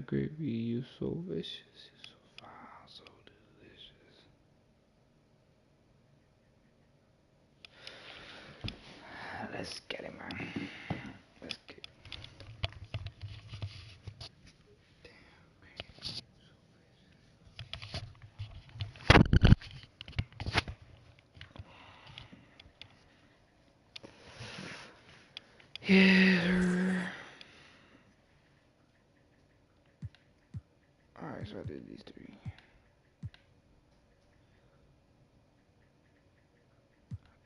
gravy, you so vicious, you so foul, so delicious. Let's get it, man. Let's get it. Yeah. Alright, so I did these 3.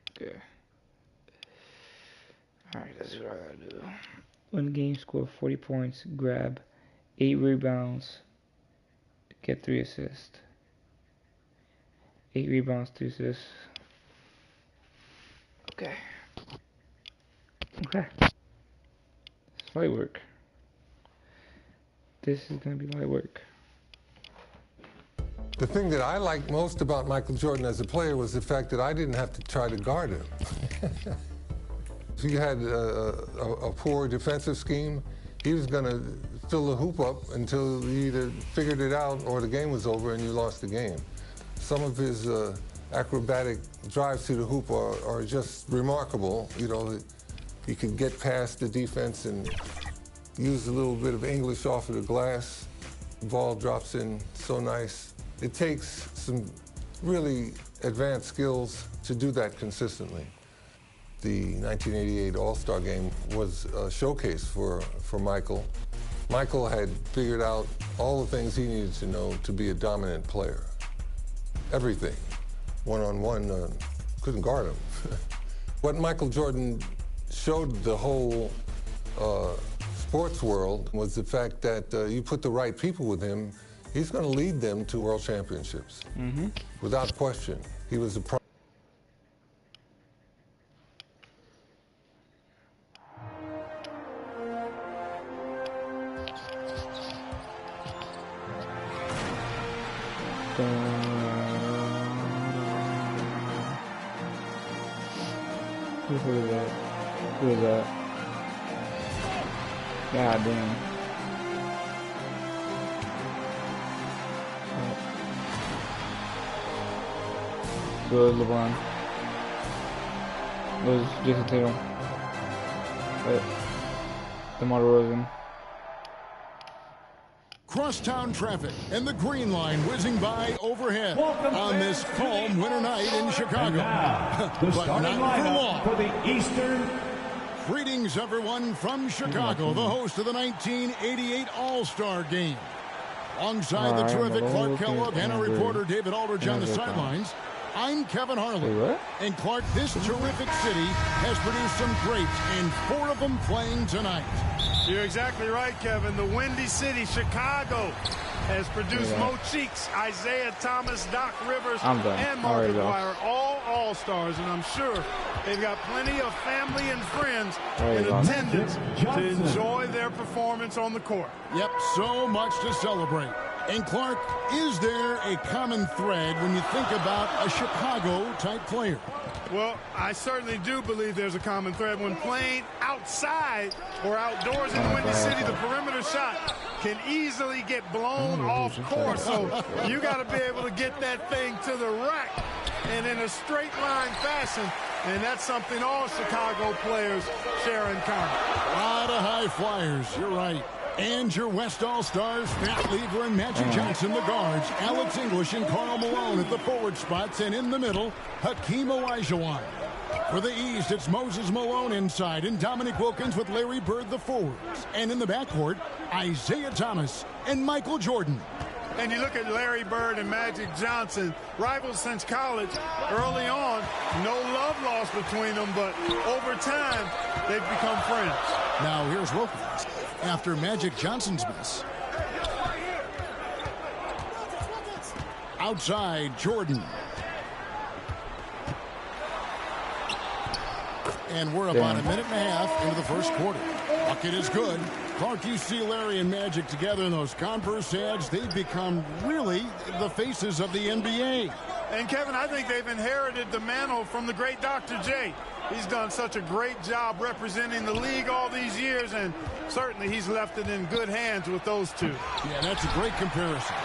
Okay. Alright, that's what I gotta do. Win the game, score 40 points, grab 8 rebounds, get 3 assists. 8 rebounds, 3 assists. Okay. Okay. It's light work. This is gonna be light work. The thing that I liked most about Michael Jordan as a player was the fact that I didn't have to try to guard him. If you had a poor defensive scheme, he was going to fill the hoop up until you either figured it out or the game was over and you lost the game. Some of his acrobatic drives to the hoop are just remarkable. You know, he could get past the defense and use a little bit of English off of the glass. The ball drops in so nice. It takes some really advanced skills to do that consistently. The 1988 All-Star Game was a showcase for Michael. Michael had figured out all the things he needed to know to be a dominant player. Everything. One-on-one, couldn't guard him. What Michael Jordan showed the whole sports world was the fact that you put the right people with him, he's going to lead them to world championships. Without question. He was a Who is that? Who is that? God damn. Good LeBron. It was Jason Tatum. DeMar DeRozan. Crosstown traffic and the green line whizzing by overhead on this calm winter night in Chicago. But not for long. For the Eastern. Greetings, everyone, from Chicago, the host of the 1988 All-Star Game. Alongside the terrific Clark Kellogg and our reporter David Aldridge on the sidelines, I'm Kevin Harlan. And Clark, this terrific city has produced some greats, and 4 of them playing tonight. You're exactly right, Kevin. The Windy City, Chicago, has produced Mo Cheeks, Isaiah Thomas, Doc Rivers, and Mark McGuire, all All-Stars, and I'm sure they've got plenty of family and friends in attendance to enjoy their performance on the court. Yep, so much to celebrate. And Clark, is there a common thread when you think about a Chicago-type player? Well, I certainly do believe there's a common thread. When playing outside or outdoors in the Windy City, the perimeter shot can easily get blown off course. So you got to be able to get that thing to the rack and in a straight line fashion. And that's something all Chicago players share in common. A lot of high flyers, you're right. And your West All-Stars, Pat Lever and Magic Johnson, the guards, Alex English and Karl Malone at the forward spots, and in the middle, Hakeem Olajuwon. For the East, it's Moses Malone inside, and Dominique Wilkins with Larry Bird, the forwards. And in the backcourt, Isaiah Thomas and Michael Jordan. And you look at Larry Bird and Magic Johnson, rivals since college. Early on, no love lost between them, but over time, they've become friends. Now here's Wilkins after Magic Johnson's miss. Outside, Jordan. And we're about a minute and a half into the first quarter. Bucket is good. Clark, you see Larry and Magic together in those Converse ads. They've become really the faces of the NBA. And, Kevin, I think they've inherited the mantle from the great Dr. J. He's done such a great job representing the league all these years, and certainly he's left it in good hands with those two. Yeah, that's a great comparison.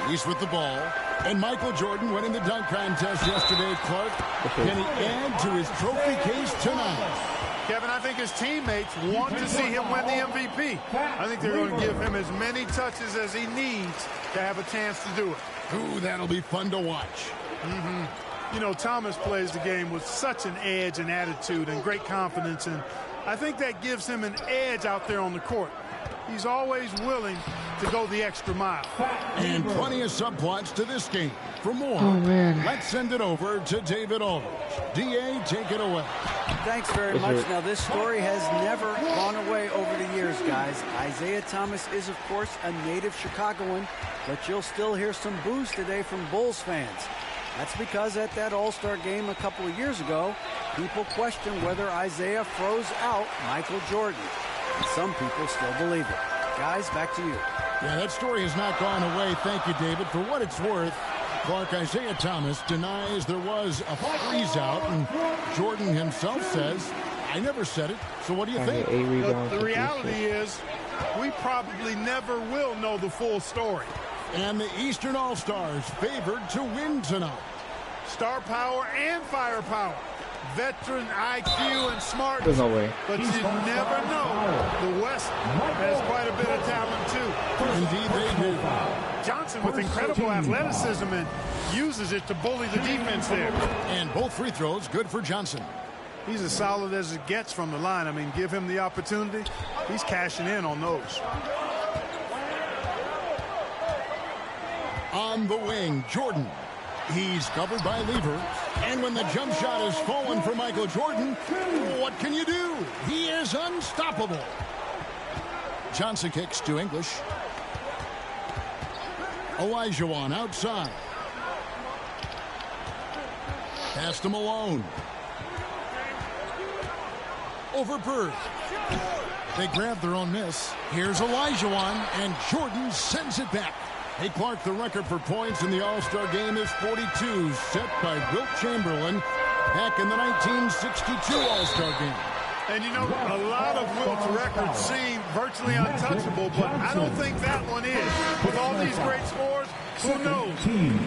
He's with the ball. And Michael Jordan winning the dunk contest yesterday, Clark. Can he add to his trophy case tonight? Kevin, I think his teammates want to see him win the MVP. I think they're going to give him as many touches as he needs to have a chance to do it. Ooh, that'll be fun to watch. You know, Thomas plays the game with such an edge and attitude and great confidence, and I think that gives him an edge out there on the court. He's always willing to go the extra mile. And plenty of subplots to this game. For more, let's send it over to David Aldridge. D.A., take it away. Thanks very much. Now, this story has never gone away over the years, guys. Isaiah Thomas is, of course, a native Chicagoan, but you'll still hear some boos today from Bulls fans. That's because at that All-Star game a couple of years ago, people questioned whether Isaiah froze out Michael Jordan. And some people still believe it. Guys, back to you. Yeah, that story has not gone away. Thank you, David. For what it's worth, Clark, Isaiah Thomas denies there was a freeze out, and Jordan himself says, I never said it. So what do you think? The reality is we probably never will know the full story. And the Eastern All-Stars favored to win tonight. Star power and firepower. Veteran IQ and smartness. There's no way. But you never know. The West has quite a bit of talent, too. Indeed, they do. Johnson with incredible athleticism and uses it to bully the defense there. And both free throws good for Johnson. He's as solid as it gets from the line. I mean, give him the opportunity. He's cashing in on those. On the wing, Jordan. He's covered by Lever. And when the jump shot is fallen for Michael Jordan, what can you do? He is unstoppable. Johnson kicks to English. Olajuwon outside. Pass to Malone. Over Bird. They grab their own miss. Here's Olajuwon, and Jordan sends it back. Hey, Clark, the record for points in the All-Star game is 42, set by Wilt Chamberlain back in the 1962 All-Star game. And, you know, a lot of Wilt's records seem virtually untouchable, but I don't think that one is. With all these great scores, who knows?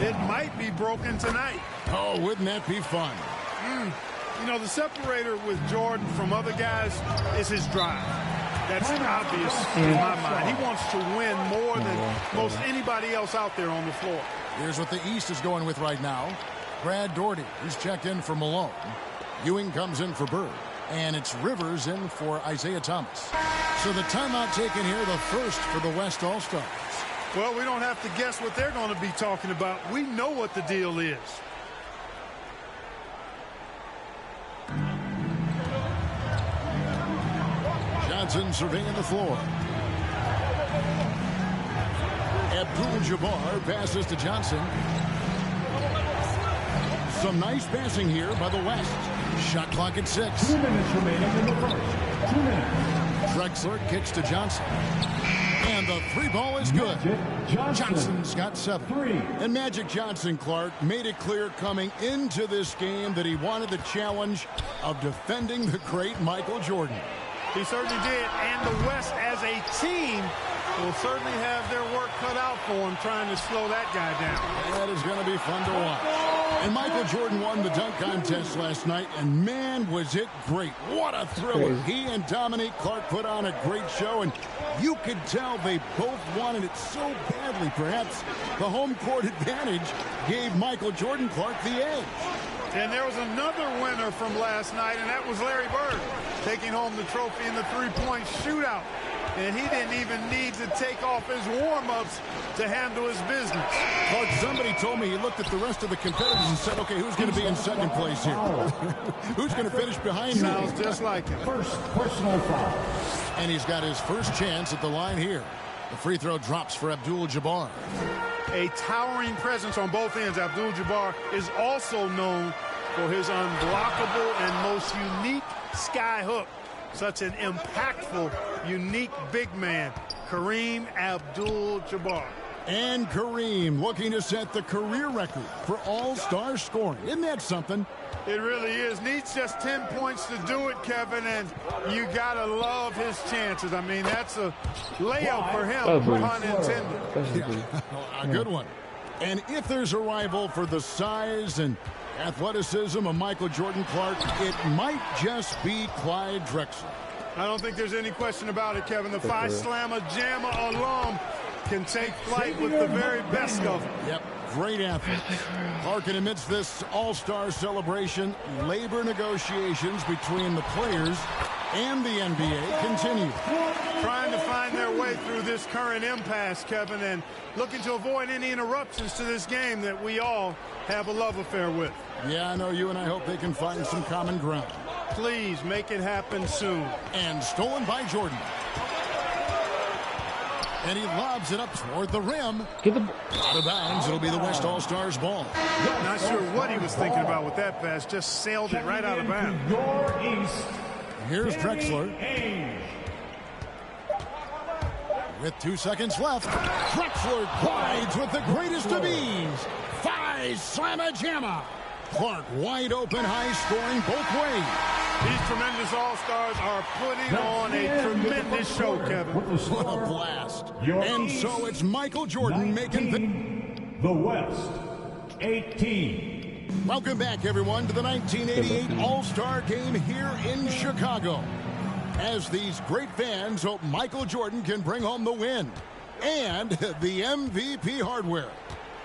It might be broken tonight. Oh, wouldn't that be fun? You know, the separator with Jordan from other guys is his drive. That's obvious in my mind. He wants to win more than most anybody else out there on the floor. Here's what the East is going with right now. Brad Daugherty, who's checked in for Malone. Ewing comes in for Bird. And it's Rivers in for Isaiah Thomas. So the timeout taken here, the first for the West All-Stars. Well, we don't have to guess what they're going to be talking about. We know what the deal is. Johnson surveying the floor. Abdul-Jabbar passes to Johnson. Some nice passing here by the West. Shot clock at 6. 2 minutes remaining in the first. 2 minutes. Drexler kicks to Johnson. And the three ball is good. Johnson's got 7. 3. And Magic Johnson, Clark, made it clear coming into this game that he wanted the challenge of defending the great Michael Jordan. He certainly did. And the West as a team will certainly have their work cut out for him trying to slow that guy down. That is going to be fun to watch. And Michael Jordan won the dunk contest last night, and man, was it great. What a thriller. He and Dominique Clark put on a great show, and you could tell they both wanted it so badly. Perhaps the home court advantage gave Michael Jordan Clark the edge. And there was another winner from last night, and that was Larry Bird, taking home the trophy in the three-point shootout. And he didn't even need to take off his warm-ups to handle his business. Clark, somebody told me he looked at the rest of the competitors and said, okay, who's going to be in second place here? Who's going to finish behind me? Sounds just like him. First personal foul. And he's got his first chance at the line here. The free throw drops for Abdul-Jabbar. A towering presence on both ends. Abdul-Jabbar is also known for his unblockable and most unique sky hook. Such an impactful, unique big man, Kareem Abdul-Jabbar. And Kareem looking to set the career record for all-star scoring. Isn't that something? It really is. Needs just 10 points to do it, Kevin, and you got to love his chances. I mean, that's a layup for him, pun intended. A good one. And if there's a rival for the size and athleticism of Michael Jordan Clark, it might just be Clyde Drexler. I don't think there's any question about it, Kevin. The Phi Slamma Jamma alum can take flight with the very best of them. Yep, great athlete. Clark, amidst this all-star celebration, labor negotiations between the players and the NBA continue. Trying to find their way through this current impasse, Kevin, and looking to avoid any interruptions to this game that we all have a love affair with. Yeah, I know you and I hope they can find some common ground. Please make it happen soon. And stolen by Jordan. And he lobs it up toward the rim. Out of bounds. It'll be the West All-Stars ball. Not sure what he was thinking about with that pass. Just sailed it right out of bounds. Here's Drexler. With 2 seconds left, Drexler glides with the greatest of ease. Phi Slamma Jamma. Clark wide open, high scoring both ways. These tremendous all-stars are putting on a tremendous show, Kevin. What a blast. And so it's Michael Jordan making the West 18. Welcome back, everyone, to the 1988 All-Star Game here in Chicago. As these great fans hope Michael Jordan can bring home the win and the MVP hardware.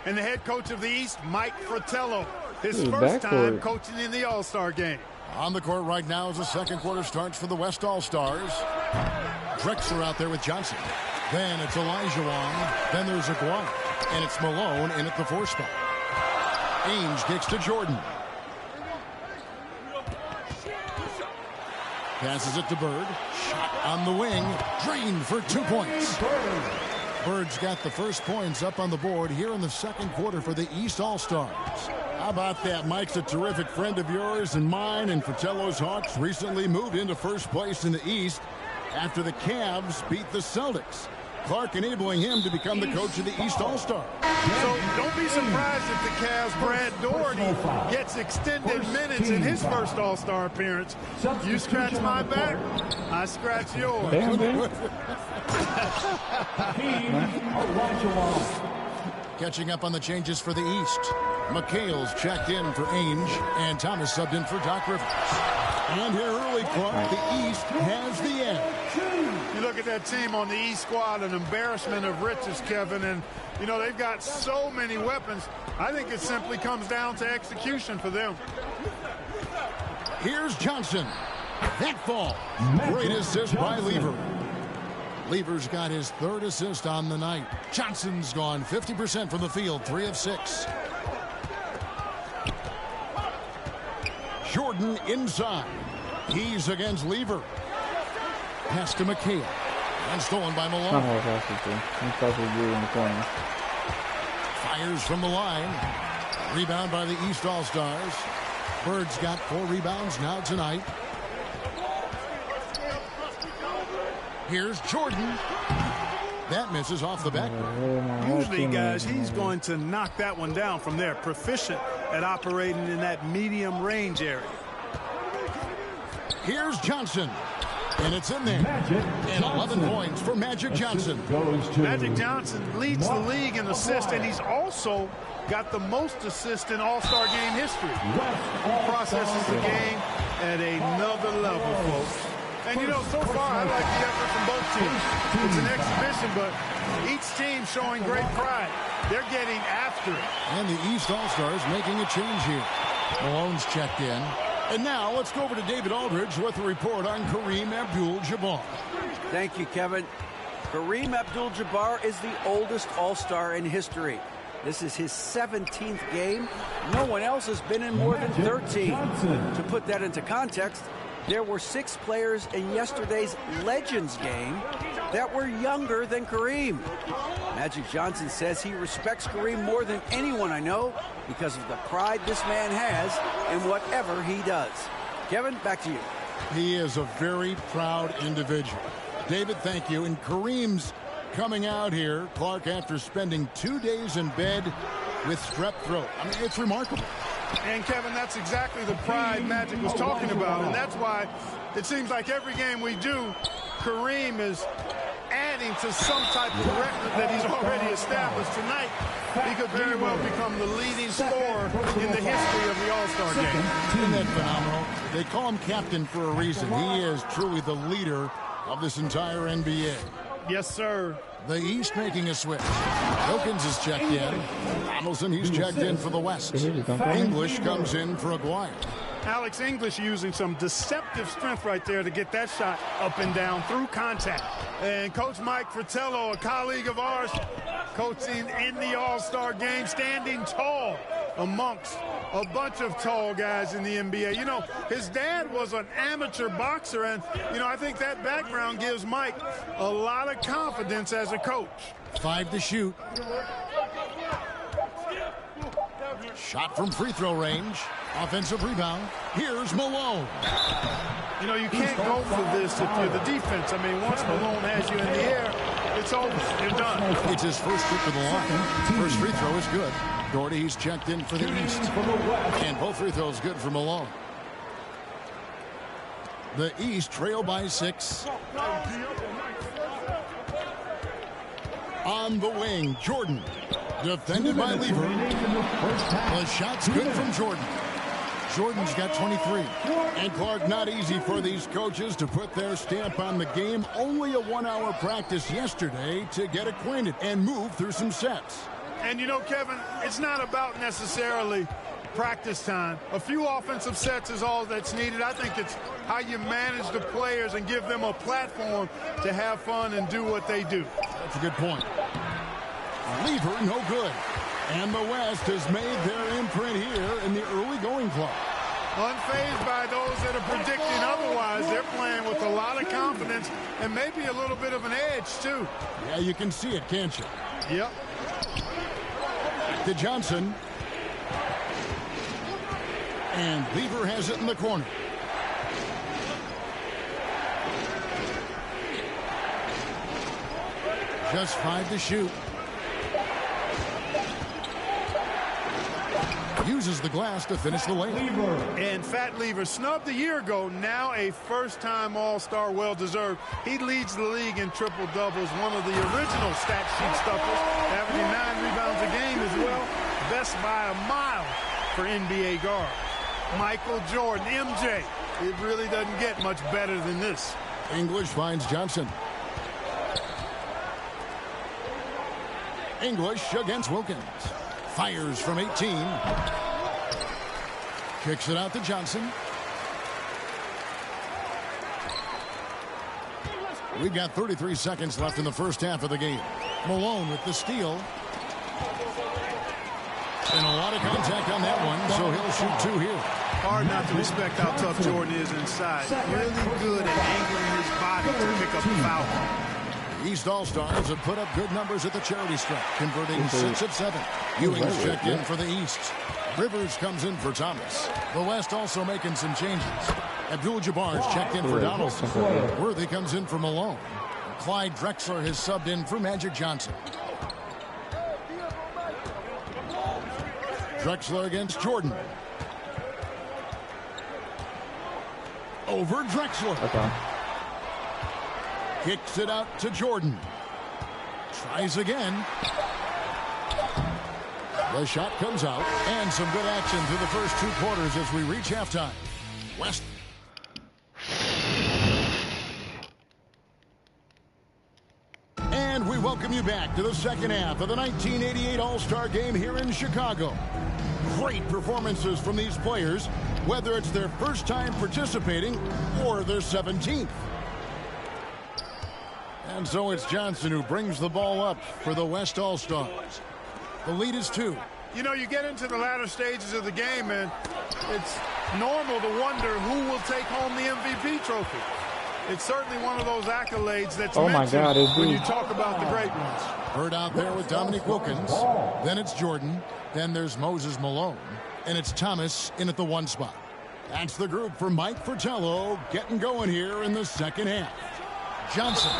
And the head coach of the East, Mike Fratello, his first time coaching in the All-Star Game. On the court right now as the second quarter starts for the West All-Stars. Drexler out there with Johnson. Then it's Elijah Wong. Then there's Aguirre. And it's Malone in at the 4 spot. Ainge kicks to Jordan. Passes it to Bird. Shot on the wing. Drained for 2 points. Bird's got the first points up on the board here in the second quarter for the East All-Stars. How about that? Mike's a terrific friend of yours and mine, and Fratello's Hawks recently moved into first place in the East after the Cavs beat the Celtics. Clark enabling him to become the coach of the East All-Star. So don't be surprised if the Cavs' Brad Daugherty gets extended minutes in his first All-Star appearance. You scratch my back, I scratch yours. Catching up on the changes for the East. McHale's checked in for Ainge, and Thomas subbed in for Doc Rivers. And here early, Clark, the East has the edge. You look at that team on the East squad, an embarrassment of riches, Kevin, and you know they've got so many weapons. I think it simply comes down to execution for them. Here's Johnson. That fall. Great assist by Lever. Lever's got his 3rd assist on the night. Johnson's gone 50% from the field, 3 of 6. Jordan inside. He's against Lever. Pass to McHale. And stolen by Malone. Fires from the line. Rebound by the East All-Stars. Bird's got 4 rebounds now tonight. Here's Jordan. That misses off the back. Usually, guys, he's going to knock that one down from there. Proficient at operating in that medium range area. Here's Johnson. And it's in there. And 11 points for Magic Johnson. Magic Johnson leads the league in assists, and he's also got the most assists in All-Star Game history. He processes the game at another level, folks. And, you know, so far, I like the effort from both teams. It's an exhibition, but each team showing great pride. They're getting after it. And the East All-Stars making a change here. Malone's checked in. And now let's go over to David Aldridge with a report on Kareem Abdul-Jabbar. Thank you, Kevin. Kareem Abdul-Jabbar is the oldest All-Star in history. This is his 17th game. No one else has been in more than 13. To put that into context, there were 6 players in yesterday's Legends game that were younger than Kareem. Magic Johnson says he respects Kareem more than anyone I know because of the pride this man has in whatever he does. Kevin, back to you. He is a very proud individual. David, thank you. And Kareem's coming out here, Clark, after spending 2 days in bed with strep throat. I mean, it's remarkable. And, Kevin, that's exactly the pride Magic was talking about, and that's why it seems like every game we do, Kareem is adding to some type of record that he's already established. Tonight, he could very well become the leading scorer in the history of the All-Star game. Isn't that phenomenal? They call him captain for a reason. He is truly the leader of this entire NBA. Yes, sir. The East making a switch. Wilkins is checked in. Donaldson, he's checked in for the West. English comes in for Aguirre. Alex English using some deceptive strength right there to get that shot up and down through contact. And Coach Mike Fratello, a colleague of ours, coaching in the All-Star game, standing tall amongst a bunch of tall guys in the NBA. You know, his dad was an amateur boxer, and, you know, I think that background gives Mike a lot of confidence as a coach. 5 to shoot. Shot from free throw range. Offensive rebound. Here's Malone. You know, you can't go for this if you're the defense. I mean, once Malone has you in the air, it's over. You're done. It's his first trip to the line. First free throw is good. Doherty, he's checked in for the East. And both free throws good for Malone. The East trail by 6. On the wing, Jordan. Defended by Lever. The shot's good from Jordan. Jordan's got 23. And Clark, not easy for these coaches to put their stamp on the game. Only a 1-hour practice yesterday to get acquainted and move through some sets. And, you know, Kevin, it's not about necessarily practice time. A few offensive sets is all that's needed. I think it's how you manage the players and give them a platform to have fun and do what they do. That's a good point. Lever, no good. And the West has made their imprint here in the early going clock. Unfazed by those that are predicting otherwise. They're playing with a lot of confidence and maybe a little bit of an edge, too. Yeah, you can see it, can't you? Yep. To Johnson. And Lever has it in the corner. Just 5 to shoot. Uses the glass to finish the layup. And Fat Lever, snubbed a year ago, now a first-time All-Star, well-deserved. He leads the league in triple-doubles, one of the original stat sheet stuffers, averaging 9 rebounds a game as well. Best by a mile for NBA guard. Michael Jordan, MJ. It really doesn't get much better than this. English finds Johnson. English against Wilkins. Fires from 18. Kicks it out to Johnson. We've got 33 seconds left in the first half of the game. Malone with the steal. And a lot of contact on that one, so he'll shoot 2 here. Hard not to respect how tough Jordan is inside. Really good at angling his body to pick up the foul. East All-Stars have put up good numbers at the charity stripe, converting 6 of 7. Ewing's checked in for the East. Rivers comes in for Thomas. The West also making some changes. Abdul-Jabbar's checked in for Donaldson. Worthy comes in for Malone. Clyde Drexler has subbed in for Magic Johnson. Drexler against Jordan. Over Drexler. Okay. Kicks it out to Jordan. Tries again. The shot comes out. And some good action through the first 2 quarters as we reach halftime. West. And we welcome you back to the second half of the 1988 All-Star Game here in Chicago. Great performances from these players, whether it's their first time participating or their 17th. And so it's Johnson who brings the ball up for the West All-Stars. The lead is 2. You know, you get into the latter stages of the game, and it's normal to wonder who will take home the MVP trophy. It's certainly one of those accolades that's mentioned when you talk about the great ones. Bird out there with Dominique Wilkins. Then it's Jordan. Then there's Moses Malone. And it's Thomas in at the 1 spot. That's the group for Mike Fratello getting going here in the second half. Johnson.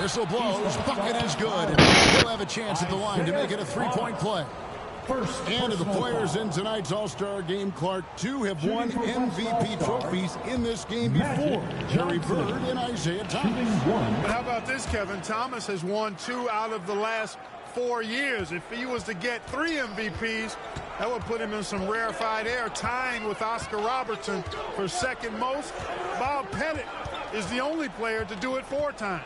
Whistle blows. Bucket is good. He'll have a chance at the line to make it a three-point play. And of the players in tonight's All-Star game, Clark, two have won MVP trophies in this game before. Jerry Bird and Isaiah Thomas. But how about this, Kevin? Thomas has won 2 out of the last 4 years. If he was to get 3 MVPs, that would put him in some rarefied air, tying with Oscar Robertson for second most. Bob Pettit is the only player to do it 4 times.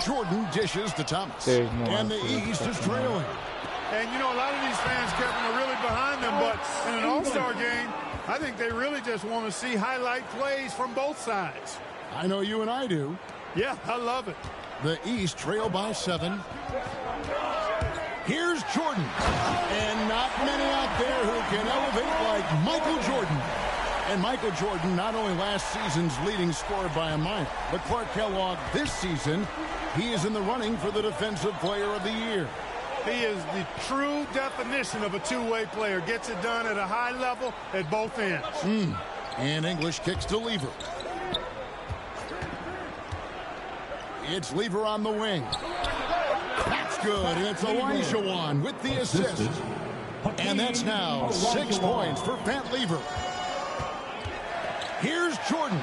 Jordan dishes to Thomas. And the East is trailing. And, you know, a lot of these fans, Kevin, are really behind them. But in an All-Star game, I think they really just want to see highlight plays from both sides. I know you and I do. Yeah, I love it. The East trail by 7. Here's Jordan. And not many out there who can elevate like Michael Jordan. And Michael Jordan, not only last season's leading scorer by a mile, but Clark Kellogg this season, he is in the running for the Defensive Player of the Year. He is the true definition of a two-way player. Gets it done at a high level at both ends. And English kicks to Lever. It's Lever on the wing. That's good. And it's Olajuwon with the assist. And that's now 6 points for Pat Lever. Here's Jordan.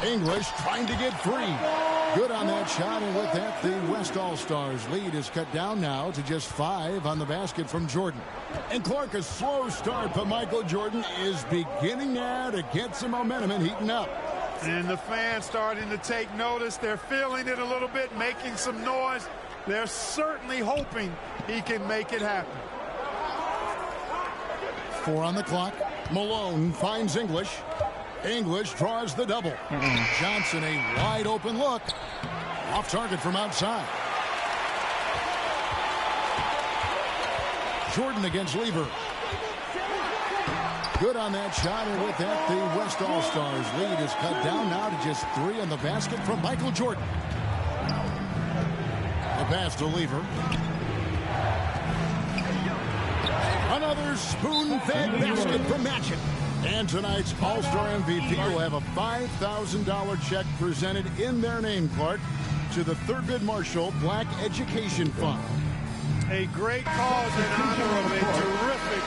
English trying to get free. Good on that shot, and with that, the West All-Stars lead is cut down now to just 5 on the basket from Jordan. And Clark, a slow start, but Michael Jordan is beginning now to get some momentum and heating up. And the fans starting to take notice. They're feeling it a little bit, making some noise. They're certainly hoping he can make it happen. 4 on the clock. Malone finds English. English draws the double. Johnson, a wide open look. Off target from outside. Jordan against Lever. Good on that shot, and with that, the West All-Stars lead is cut down now to just 3 on the basket from Michael Jordan. The pass to Lever. Another spoon-fed basket from Matchett. And tonight's All-Star MVP will have a $5,000 check presented in their name, Clark, to the Thurgood Marshall Black Education Fund. A great cause in honor of a terrific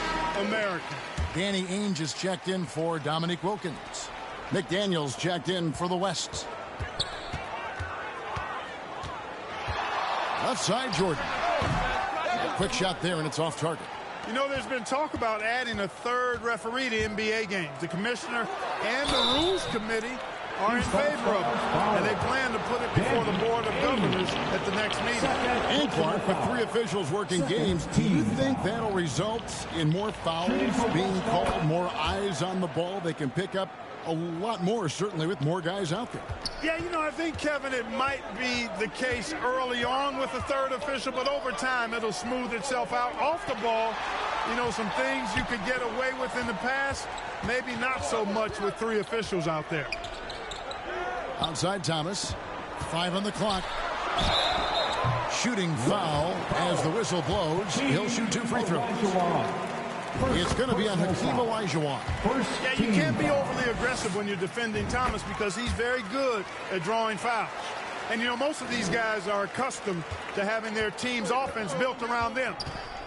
American. Danny Ainge is checked in for Dominique Wilkins. McDaniels checked in for the West. Left side, Jordan. A quick shot there, and it's off target. You know, there's been talk about adding a 3rd referee to NBA games. The commissioner and the rules committee are in favor of it, and they plan to put it before the Board of Governors at the next meeting. And Clark, with 3 officials working games, do you think that'll result in more fouls being called, more eyes on the ball? They can pick up a lot more, certainly, with more guys out there. Yeah, you know, I think, Kevin, it might be the case early on with the 3rd official, but over time it'll smooth itself out. Off the ball, you know, some things you could get away with in the past, maybe not so much with 3 officials out there. Outside Thomas. 5 on the clock. Shooting foul as the whistle blows. He'll shoot 2 free throws. It's going to be on Hakeem Olajuwon. Yeah, you can't be overly aggressive when you're defending Thomas because he's very good at drawing fouls. And, you know, most of these guys are accustomed to having their team's offense built around them.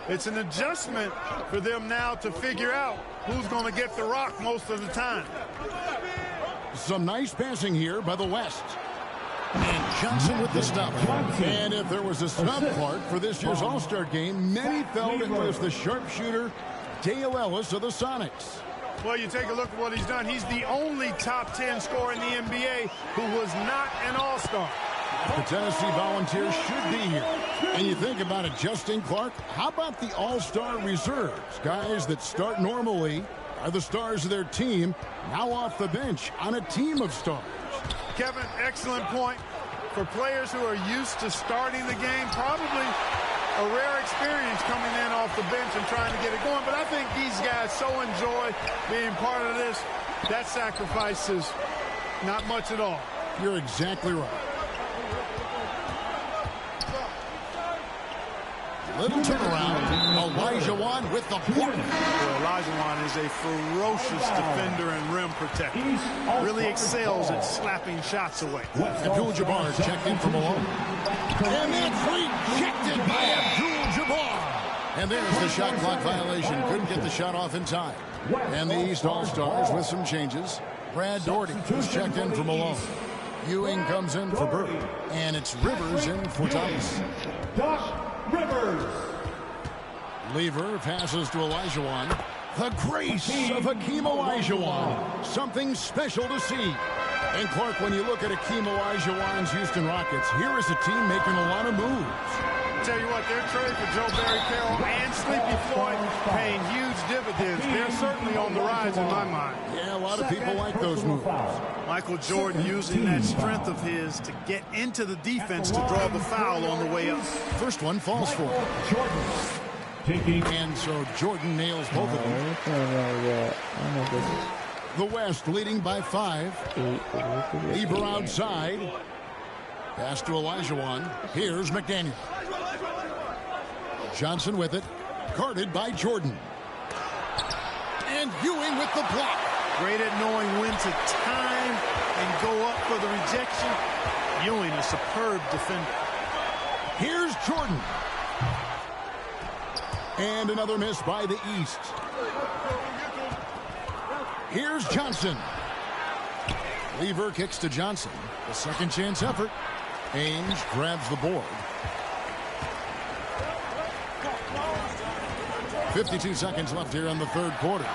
It's an adjustment for them now to figure out who's going to get the rock most of the time. Some nice passing here by the West. And Johnson with the stop. And if there was a snub, Clark, for this year's All-Star game, many felt it was the sharpshooter Dale Ellis of the Sonics. Well, you take a look at what he's done. He's the only top 10 scorer in the NBA who was not an All-Star. The Tennessee Volunteers should be here. And you think about adjusting, Clark, how about the All-Star reserves? Guys that start normally are the stars of their team, now off the bench on a team of stars. Kevin, excellent point. For players who are used to starting the game, probably a rare experience coming in off the bench and trying to get it going. But I think these guys so enjoy being part of this. That sacrifice is not much at all. You're exactly right. Little turnaround. Olajuwon with the block. Olajuwon is a ferocious defender and rim protector. Really excels at slapping shots away. Abdul-Jabbar checked in for Malone. And that's rejected by Abdul-Jabbar. And there's the shot clock violation. Couldn't get the shot off in time. And the East All-Stars with some changes. Brad Daugherty is checked in for Malone. Ewing comes in for Bird. And it's Rivers in for Thomas. Doc Rivers. Lever passes to Olajuwon. The grace of Hakeem Olajuwon. Something special to see. And Clark, when you look at Hakeem Olajuwon's Houston Rockets, here is a team making a lot of moves. Tell you what, their trade for Joe Barry Carroll and Sleepy Floyd paying huge dividends. They're certainly on the rise in my mind. Yeah, a lot of people like those moves. Michael Jordan using that strength of his to get into the defense to draw the foul on the way up. First one falls for him. And so Jordan nails both of them. The West leading by 5. Lever outside. Pass to Olajuwon. Here's McDaniel. Johnson with it. Guarded by Jordan. And Ewing with the block. Great at knowing when to time and go up for the rejection. Ewing, a superb defender. Here's Jordan. And another miss by the East. Here's Johnson. Lever kicks to Johnson. A second chance effort. Ainge grabs the board. 52 seconds left here in the third quarter.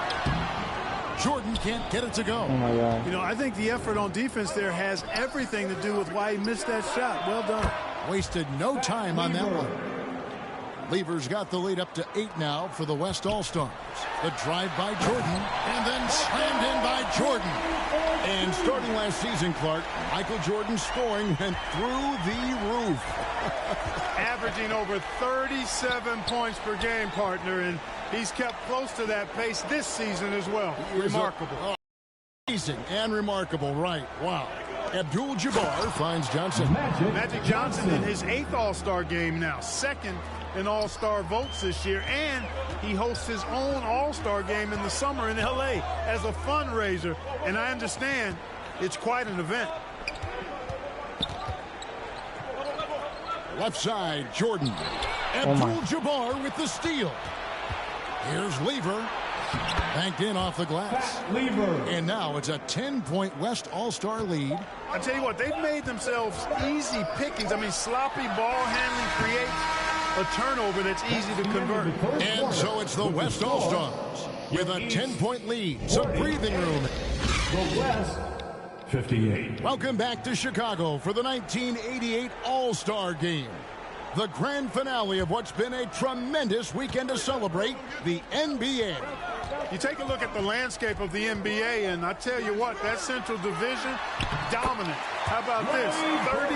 Jordan can't get it to go. Oh my God. You know, I think the effort on defense there has everything to do with why he missed that shot. Well done. Wasted no time on that one. Lever's got the lead up to 8 now for the West All-Stars. The drive by Jordan, and then slammed in by Jordan. And starting last season, Clark, Michael Jordan's scoring went through the roof. Averaging over 37 points per game, partner, and he's kept close to that pace this season as well. Remarkable. Amazing and remarkable, right. Wow. Abdul-Jabbar finds Johnson. Magic Johnson in his 8th All-Star game now, 2nd in All-Star votes this year, and he hosts his own All-Star game in the summer in L.A. as a fundraiser, and I understand it's quite an event. Left side, Jordan. Abdul-Jabbar with the steal. Here's Lever. Banked in off the glass. Lever. And now it's a 10-point West All-Star lead. I tell you what, they've made themselves easy pickings. I mean, sloppy ball handling creates a turnover that's easy to convert. And so it's the West All-Stars with a 10-point lead. Some breathing room. The West, 58. Welcome back to Chicago for the 1988 All-Star Game. The grand finale of what's been a tremendous weekend to celebrate the NBA. You take a look at the landscape of the NBA, and I tell you what, that Central Division, dominant. How about this?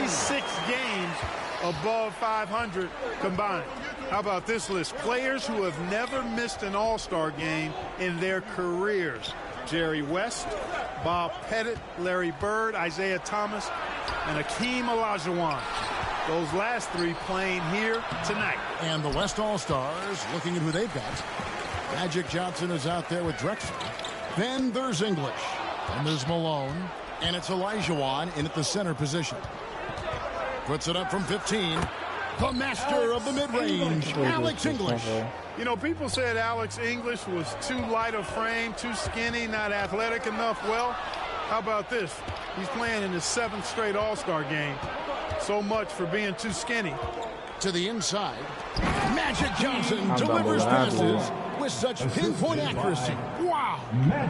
36 games above 500 combined. How about this list? Players who have never missed an All-Star game in their careers. Jerry West, Bob Pettit, Larry Bird, Isaiah Thomas, and Hakeem Olajuwon. Those last 3 playing here tonight. And the West All-Stars looking at who they've got. Magic Johnson is out there with Drexler. Then there's English. And there's Malone. And it's Olajuwon in at the center position. Puts it up from 15. The master of the mid-range, Alex English. You know, people said Alex English was too light of frame, too skinny, not athletic enough. Well, how about this? He's playing in his 7th straight All-Star game. So much for being too skinny. To the inside. Magic Johnson delivers passes with such pinpoint accuracy. Wow.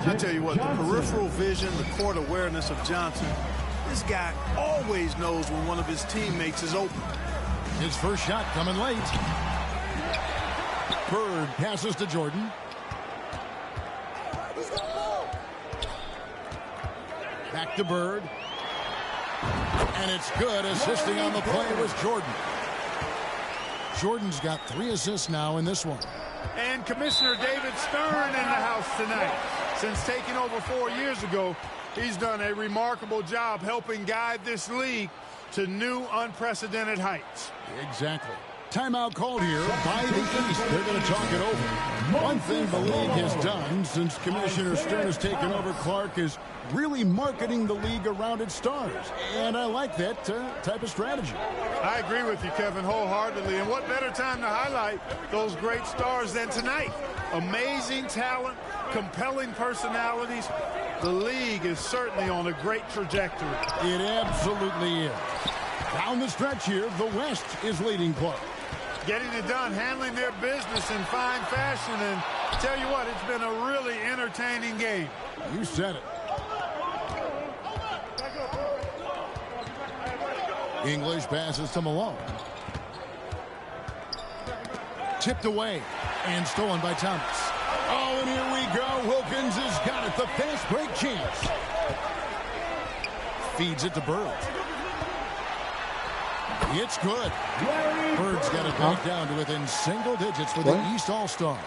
I tell you what, the peripheral vision, the court awareness of Johnson, this guy always knows when one of his teammates is open. His first shot coming late. Bird passes to Jordan. Back to Bird. And it's good. Assisting on the play was Jordan. Jordan's got 3 assists now in this one. And Commissioner David Stern in the house tonight. Since taking over 4 years ago, he's done a remarkable job helping guide this league to new unprecedented heights. Exactly. Timeout called here by the East. They're going to talk it over. One thing the league has done since Commissioner Stern has taken over, Clark, is really marketing the league around its stars. And I like that type of strategy. I agree with you, Kevin, wholeheartedly. And what better time to highlight those great stars than tonight? Amazing talent, compelling personalities. The league is certainly on a great trajectory. It absolutely is. Down the stretch here, the West is leading Clark. Getting it done, handling their business in fine fashion, and tell you what, it's been a really entertaining game. You said it. English passes to Malone. Tipped away and stolen by Thomas. Oh, and here we go. Wilkins has got it. The fast break chance. Feeds it to Bird. It's good. Bird's got it back down to within single digits for the East All-Stars.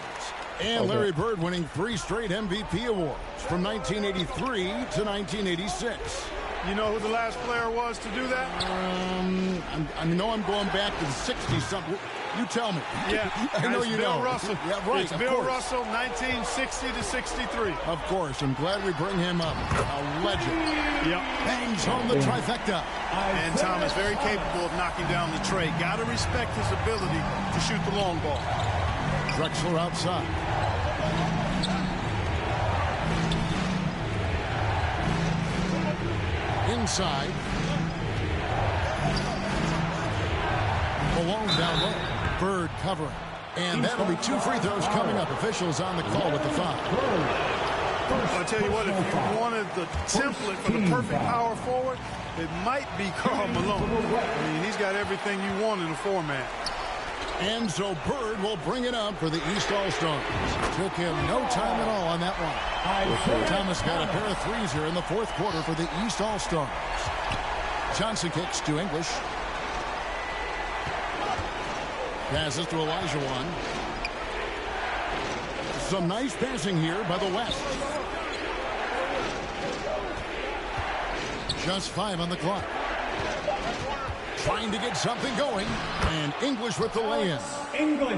And Larry Bird winning 3 straight MVP awards from 1983 to 1986. You know who the last player was to do that? I know I'm going back to the 60s. Something. You tell me. Yeah, I know you Bill know. Russell. Yeah, right. It's Bill Russell, 1960 to 63. Of course. I'm glad we bring him up. A legend. Yep. Bangs home the trifecta. And Thomas, very capable of knocking down the tray. Got to respect his ability to shoot the long ball. Drexler outside. Inside. Malone down low. Bird covering. And that'll be 2 free throws coming up. Officials on the call with the foul. I'll tell you what, if you wanted the template for the perfect power forward, it might be Karl Malone. I mean, he's got everything you want in a format. And so Bird will bring it up for the East All-Stars. Took him no time at all on that one. Thomas got a pair of threes here in the 4th quarter for the East All-Stars. Johnson kicks to English. Passes to Elijah. Some nice passing here by the West. Just 5 on the clock. Trying to get something going. And English with the lay-in.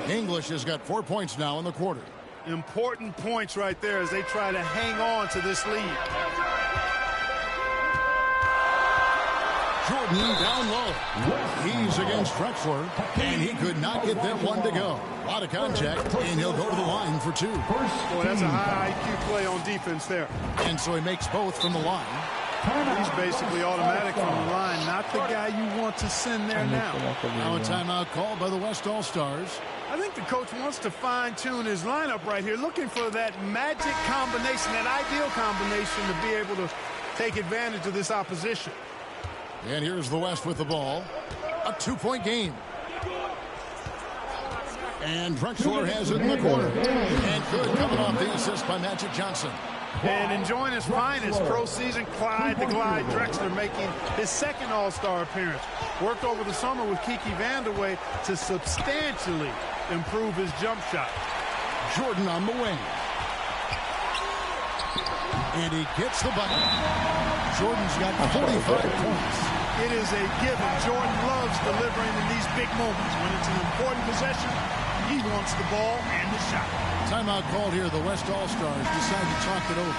English has got 4 points now in the quarter. Important points right there as they try to hang on to this lead. Jordan down low. He's against Drexler, and he could not get that one to go. A lot of contact, and he'll go to the line for 2. Boy, that's a high IQ play on defense there. And so he makes both from the line. He's basically automatic from the line, not the guy you want to send there now. Now a timeout called by the West All-Stars. I think the coach wants to fine-tune his lineup right here, looking for that magic combination, that ideal combination to be able to take advantage of this opposition. And here's the West with the ball. A 2-point game. And Drexler has it in the corner. And good coming off the assist by Magic Johnson. And enjoying his finest pro season, Clyde the Glide Drexler making his 2nd All-Star appearance. Worked over the summer with Kiki Vandeweghe to substantially improve his jump shot. Jordan on the wing. And he gets the bucket. Jordan's got 45 points. It is a given. Jordan loves delivering in these big moments. When it's an important possession, he wants the ball and the shot. Timeout called here. The West All-Stars decide to talk it over.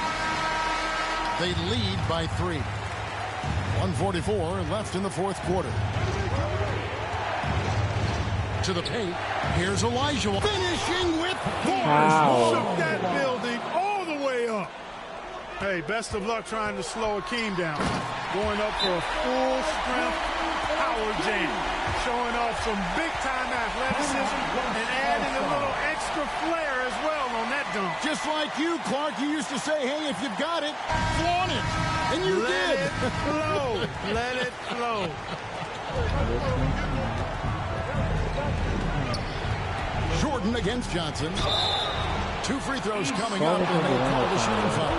They lead by 3. 1:44 left in the 4th quarter. To the paint. Here's Elijah. Finishing with force. Wow. Shook that building all the way up. Hey, best of luck trying to slow Akeem down. Going up for a full-strength power jam. Showing off some big-time athleticism and adding a little extra flair as well on that dunk. Just like you, Clark, you used to say, hey, if you've got it, flaunt it. And you Let did. it flow. Let it flow. Jordan against Johnson. 2 free throws coming up, and they call the shooting foul.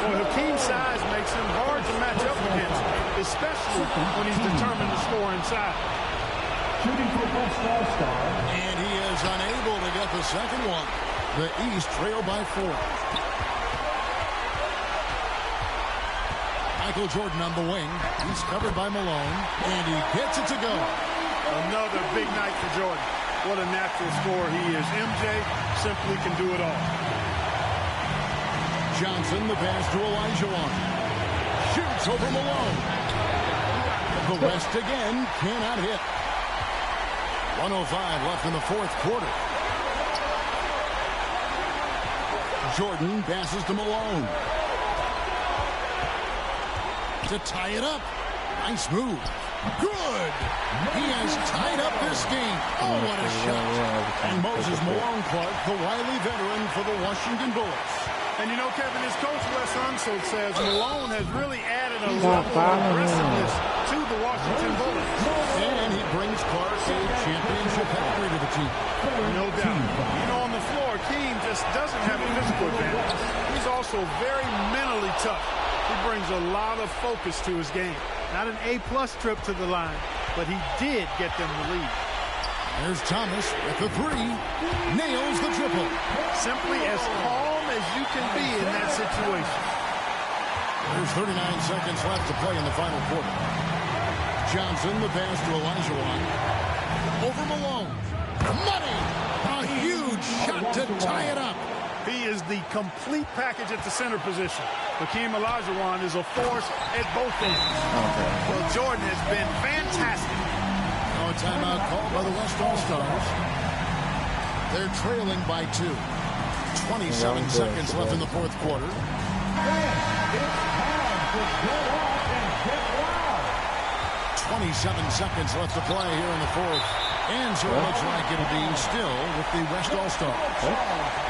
Well, Hakeem's size makes him hard to match up against, especially when he's determined to score inside. Shooting for West All-Star. And he is unable to get the second one. The East trail by 4. Michael Jordan on the wing. He's covered by Malone, and he gets it to go. Another big night for Jordan. what a natural scorer he is. MJ simply can do it all. Johnson, the pass to Olajuwon. Shoots over Malone. The West again cannot hit. 1:05 left in the fourth quarter. Jordan passes to Malone. To tie it up. Nice move. Good. He has tied up this game. Oh, what a shot. And Moses Malone Clark, the wily veteran for the Washington Bullets. And you know, Kevin, his coach Wes Unseld says Malone has really added a level of aggressiveness to the Washington Bullets. And he brings Clark a championship pedigree to the team. No doubt. You know, on the floor, Keem just doesn't have a physical advantage. He's also very mentally tough. He brings a lot of focus to his game. Not an A-plus trip to the line, but he did get them the lead. There's Thomas with the three. Nails the triple. Simply as calm as you can be in that situation. There's 39 seconds left to play in the final quarter. Johnson, the pass to Olajuwon. Over Malone. Money! A huge shot to tie it up. He is the complete package at the center position. Hakeem Olajuwon is a force at both ends. Well, Jordan has been fantastic. No timeout called by the West All-Stars. They're trailing by 2. 27 seconds left in the fourth quarter. It's time to get up and get loud. 27 seconds left to play here in the fourth. And so it looks like it'll be still with the West All-Stars.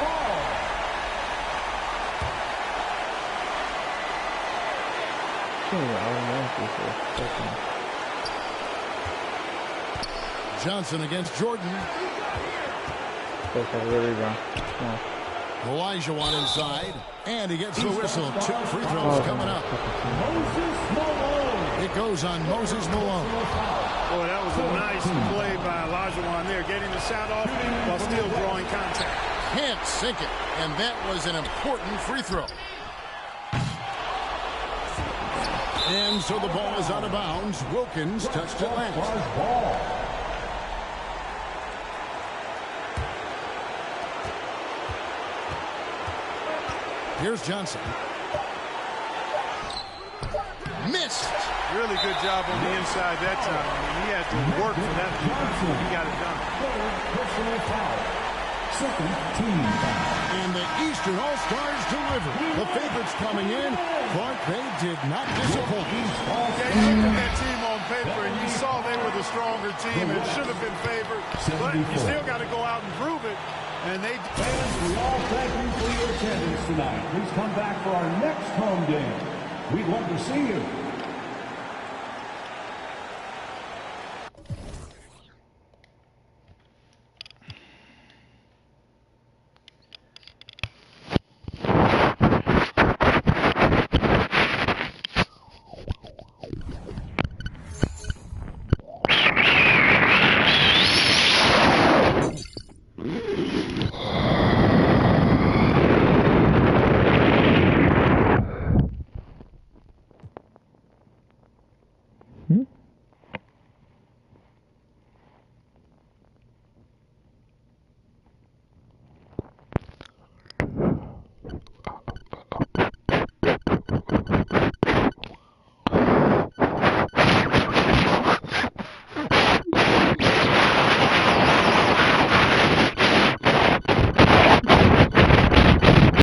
Johnson against Jordan. Olajuwon inside, and he gets the whistle. 2 free throws coming up. It goes on Moses Malone. Boy, that was a nice play by Olajuwon there, getting the shot off while still drawing contact. Can't sink it, and that was an important free throw. And so the ball is out of bounds. Wilkins touched it last. Here's Johnson. Missed. Really good job on the inside that time. I mean, he had to work for that. He got it done. Personal foul. Second team foul. And the Eastern All-Stars deliver. The favorites coming in. Clark, they did not disappoint. Yeah, you looked at that team on paper, and you saw they were the stronger team. It should have been favored, but you still got to go out and prove it. And they... Fans, we all thank you for your attendance tonight. Please come back for our next home game. We'd love to see you.